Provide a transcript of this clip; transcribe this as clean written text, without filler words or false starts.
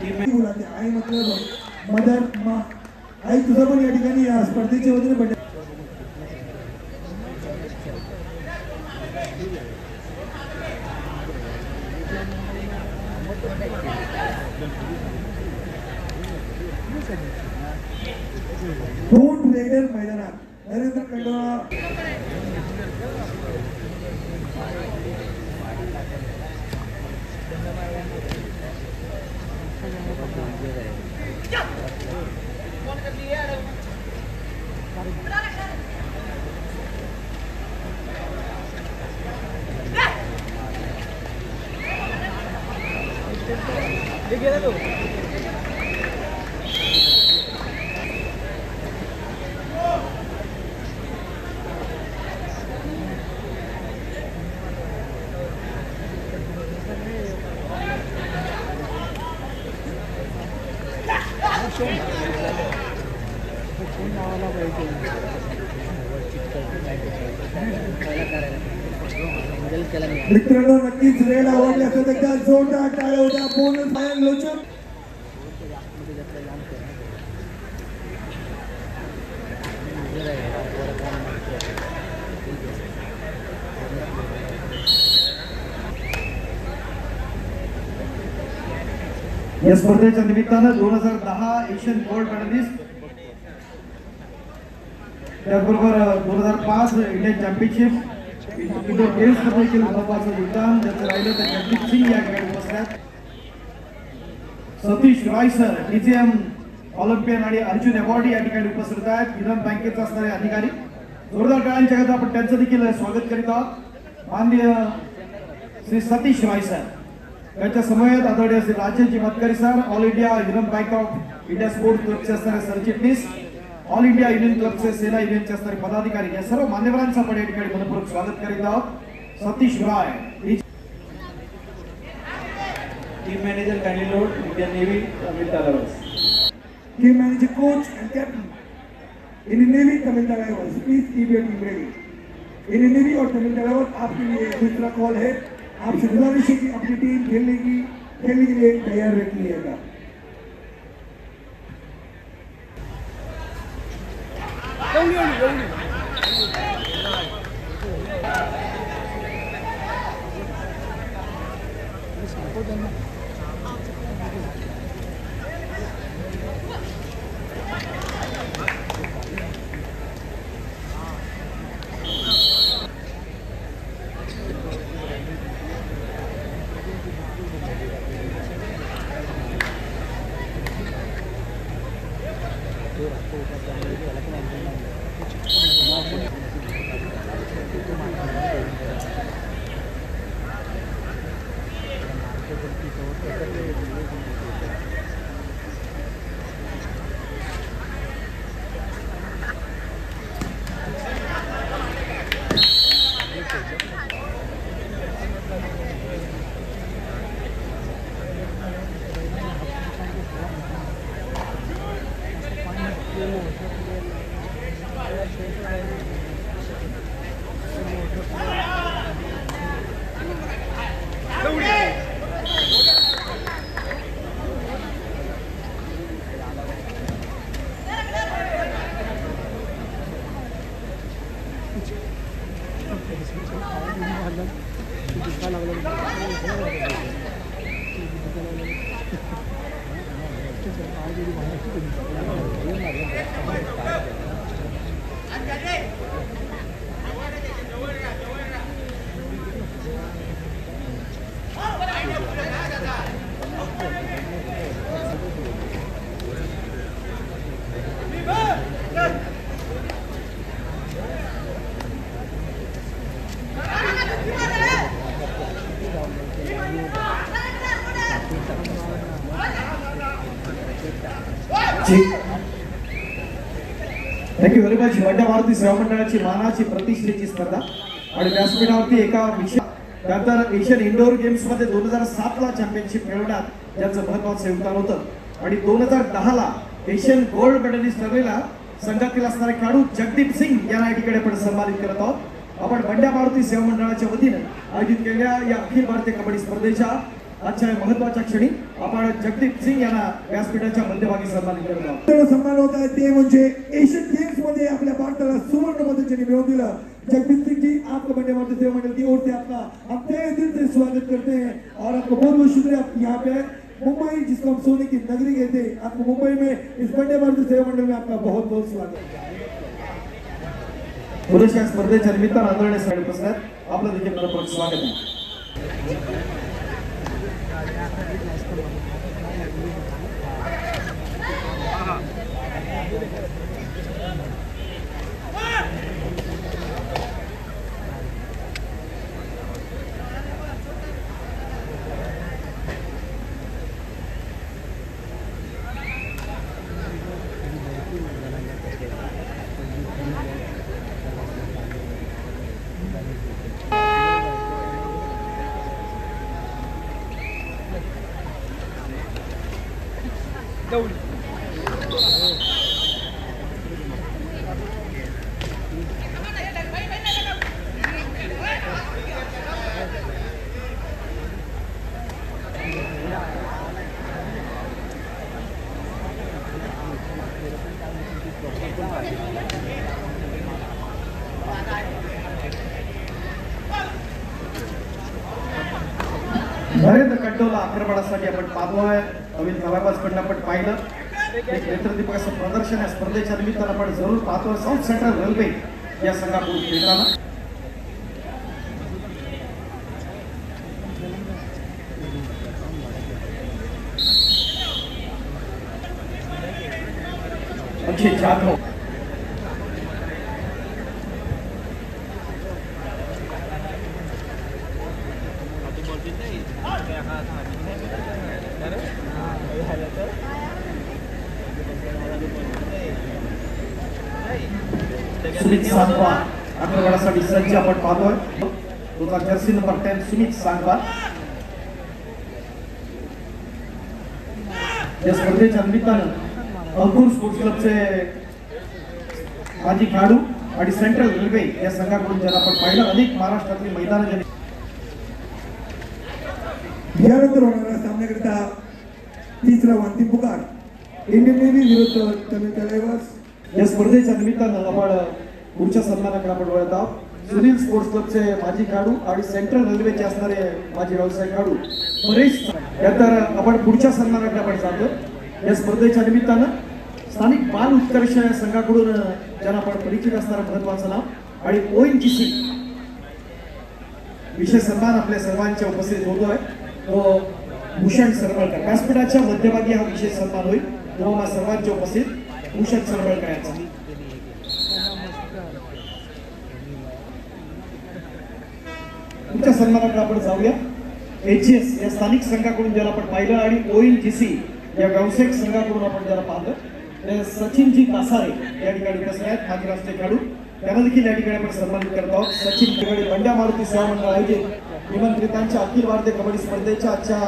बोलाते आई मतलब मदर आई तुझं पण या ठिकाणी या स्पर्धेच्या वतीने बर्थडे दोन रेडर मैदानात नरेंद्र खंडोळा मित्रांनो नक्कीच रेड आवडले असेल तर त्या जोरदार टाळ्या होत्या बोनस बाहेर लोचन या स्पर्धेच्या निमित्तानं 2010 एशियन गोल्ड मेडलिस्ट त्याचबरोबर 2005 इंडियन चॅम्पियनशिप इंडोर गेम्स मध्ये देखील महत्वाचं योगदान ज्याचं राहिलं तर जगदीप सिंग या ठिकाणी बसल्यात. Satish Rai sir DGM Olympian आणि अर्जुन अवॉर्ड या ठिकाणी उपस्थित आहेत. विदर्भ बँकेचे असणारे अधिकारी जोरदार टाळ्यांच्या गजरात आपण त्यांचं देखील स्वागत करीत आहोत. माननीय श्री सतीश राय सर त्यांच्या समवेत आदरणीय Shri Rajeshji Matkari sir All India Union Bank of India sports क्लबचे असणारे सरचिटणीस ऑल इंडिया युनियन क्लबचे सेना युनियनचे असणारे पदाधिकारी या सर्व मान्यवरांचं आपण या ठिकाणी मनपूर्वक स्वागत करीत आहोत. Satish Rai team manager kindly note Indian Navy Tamil Thalaivas team manager coach and captain Indian Navy Tamil Thalaivas please keep your team ready. Indian Navy और तमिल तालावर्स आपके लिए दूसरा कॉल है. आपसे गुजारिश है कि अपनी टीम खेलने के लिए तैयार रखिएगा. Thank you very much. वड्डा मारुती सेवा मंडळाची मानाची प्रतिष्ठेची स्पर्धा आणि व्यासपीठावरती एका विषय त्यानंतर एशियन इंडोर गेम्स मध्ये 2007 ला चॅम्पियनशिप मिळवण्यात ज्यांचं महत्वाचं योगदान होतं आणि 2010 ला एशियन गोल्ड मेडलिस्ट ठरलेला संघातील असणारे खेळाडू जगदीप सिंग यांना या ठिकाणी आपण सन्मानित करत आहोत. आपण वड्डा मारुती सेवा मंडळाच्या वतीने आयोजित केलेल्या या अखिल भारतीय कबड्डी स्पर्धेच्या आजच्या या महत्वाच्या क्षणी आपण जगदीप सिंग यांना व्यासपीठाच्या मध्यभागी सन्मानित करत आहोत. तर सन्मान होत आहे ते म्हणजे एशियन गेम्स मध्ये आपल्या भारताला सुवर्ण पदक ज्यांनी मिळवून दिलं, जगदीप सिंह जी, आपका बंदे भारत सेवा मंडल की ओर से आपका हम तहे दिल से स्वागत करते हैं और आपको बहुत बहुत शुक्रिया आप यहाँ पे मुंबई जिसको हम सोने की नगरी कहते हैं, आपको मुंबई में इस बंदे भारत सेवा मंडल में आपका बहुत बहुत स्वागत. पुरुष या स्पर्धेच्या निमित्तानं आदरणीय साहेब उपस्थित आहेत. आपलं देखील मनपूर्वक स्वागत आहे. नरेंद्र कंटोला आक्रमणासाठी आपण पाहतोय. अविल कलाबाजकडनं आपण पाहिलं एक नेत्रदीपक असं प्रदर्शन या स्पर्धेच्या निमित्तानं आपण जरूर पाहतोय. साऊथ सेंट्रल रेल्वे या संघाकडून खेळताना अक्षय जाधव सुमित सांगवार आक्रमणासाठी सज्ज आपण पाहतोय. तुझा जर्सी नंबर 10 सुमित सांगवार या स्पर्धेच्या निमित्तानं अंकुर स्पोर्ट्स क्लबचे माजी खेळाडू आणि सेंट्रल रेल्वे या संघाकडून ज्याला आपण पाहिलं अनेक महाराष्ट्रातली मैदानं ज्यांनी यानंतर होणाऱ्या सामन्याकरिता तिसरा व अंतिम पुकार इंडियन नेव्ही विरुद्ध तमिळ तलावास. या स्पर्धेच्या निमित्तानं आपण पुढच्या सन्मानाकडे आपण वळत आहोत. सुनील स्पोर्ट्स क्लबचे माजी खेळाडू आणि सेंट्रल रेल्वेचे असणारे माजी व्यवसाय खेळाडू परेश. यानंतर आपण पुढच्या सन्मानाकडे आपण जातो. या स्पर्धेच्या निमित्तानं स्थानिक बाल उत्कर्ष या संघाकडून ज्यांना आपण परिचित असणारं महत्वाचं नाव आणि ONGC विशेष सन्मान आपल्या सर्वांच्या उपस्थित होतोय तो भूषण सरवळकर. व्यासपीठाच्या मध्यभागी हा विशेष सन्मान होईल तेव्हा सर्वांच्या उपस्थित भूषण सरवळकर यांचा. पुढच्या सन्मानाकडे आपण जाऊया. HGS या स्थानिक संघाकडून ज्याला आपण पाहिलं आणि ONGC या व्यावसायिक संघाकडून आपण ज्याला पाहिलं ते सचिनजी कासारे या ठिकाणी उपस्थित आहेत, माजी राष्ट्रीय खेळाडू. त्यांना देखील या ठिकाणी आपण सन्मानित करत आहोत. सचिन ठिकाणी बंड्या मारुती सेवा मंडळ आयोजित निमंत्रितांच्या अखिल भारतीय कबड्डी स्पर्धेच्या आजच्या